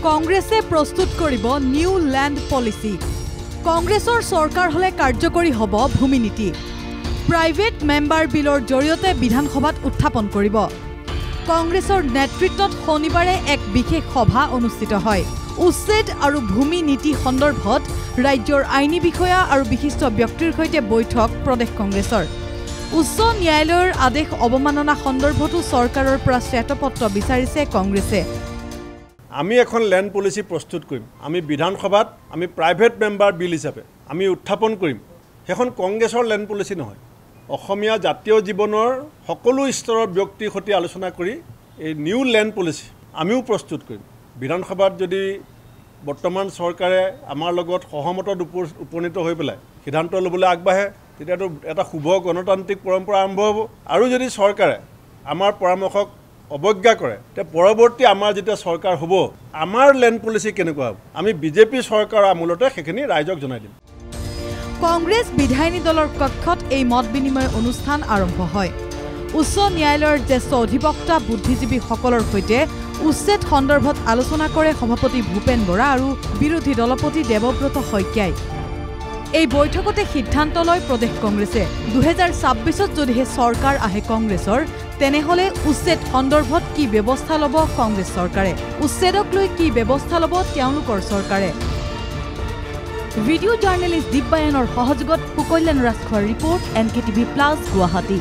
কংগ্ৰেছে প্ৰস্তুত কৰিব নিউ ল্যান্ড পলিসি। কংগ্ৰেছৰ চৰকাৰ হলে কাৰ্যকৰী হ'ব ভূমি নীতি। প্ৰাইভেট মেম্বাৰ বিলৰ জৰিয়তে বিধানসভাত উত্থাপন কৰিব। কংগ্ৰেছৰ নেতৃত্বত শনিবাৰে এক বিশেষ সভা অনুষ্ঠিত হয়। উচ্ছেদ আৰু ভূমি নীতি সন্দৰ্ভত ৰাজ্যৰ আইনী বিষয়া আৰু বিশিষ্ট ব্যক্তিৰ সৈতে বৈঠক প্ৰদেশ কংগ্ৰেছৰ। উচ্চ ন্যায়ালয়ৰ আদেশ অৱমাননা সন্দৰ্ভতো চৰকাৰৰ পৰা শ্বেতপত্ৰ বিচাৰিছে কংগ্ৰেছে। আমি এখন ল্যান্ড পলিসি প্ৰস্তুত কৰিম। আমি বিধানসভাত আমি প্ৰাইভেট মেম্বাৰ বিল হিচাপে আমি উত্থাপন কৰিম। সেইখন কংগ্ৰেছৰ ল্যান্ড পলিসি নহয়। অসমীয়া জাতীয় জীৱনৰ সকলো স্তৰৰ ব্যক্তিৰ সৈতে আলোচনা কৰি এই নিউ ল্যান্ড পলিসি আমিও প্ৰস্তুত কৰিম। বিধানসভাত যদি বৰ্তমান চৰকাৰে আমাৰ লগত সহমতত উপনীত হৈ পেলাই সিদ্ধান্ত ল'বলৈ আগবাঢ়ে তেতিয়াতো এটা শুভ গণতান্ত্ৰিক পৰম্পৰা আৰম্ভ হ'ব। আৰু যদি চৰকাৰে আমাৰ পৰামৰ্শক অৱজ্ঞা কৰে তে পৰৱৰ্তী আমাৰ যেতিয়া চৰকাৰ হ'ব আমাৰ ল্যান্ড পলিসি কেনেকুৱা হ'ব আমি বিজেপি চৰকাৰৰ আমূলতে সেইখিনি ৰাইজক জনাই দিম। কংগ্ৰেছ বিধায়িনী দলৰ কক্ষত এই মত বিনিময় অনুষ্ঠান আৰম্ভ হয়। উচ্চ ন্যায়ালয়ৰ জ্যেষ্ঠ অধিবক্তা বুদ্ধিজীৱীসকলৰ সৈতে উচ্ছেদ সন্দৰ্ভত আলোচনা কৰে সভাপতি ভূপেন বৰা আৰু বিৰোধী দলপতি দেৱব্ৰত শইকীয়াই। এই বৈঠকতে সিদ্ধান্ত লয় প্ৰদেশ কংগ্ৰেছে 2026 যদিহে চৰকাৰ আহে কংগ্ৰেছৰ তেনেহলে উচ্ছেদ সন্দৰ্ভত কি ব্যৱস্থা ল'ব কংগ্ৰেছ চৰকাৰে, উচ্ছেদক লৈ কি ব্যৱস্থা ল'ব তেওঁলোকৰ চৰকাৰে। ভিডিঅ' জাৰ্নেলিষ্ট দীপ বায়নৰ সহযোগত সুকল্যাণ ৰাজখোৱাৰ ৰিপৰ্ট NKTV+ গুৱাহাটী।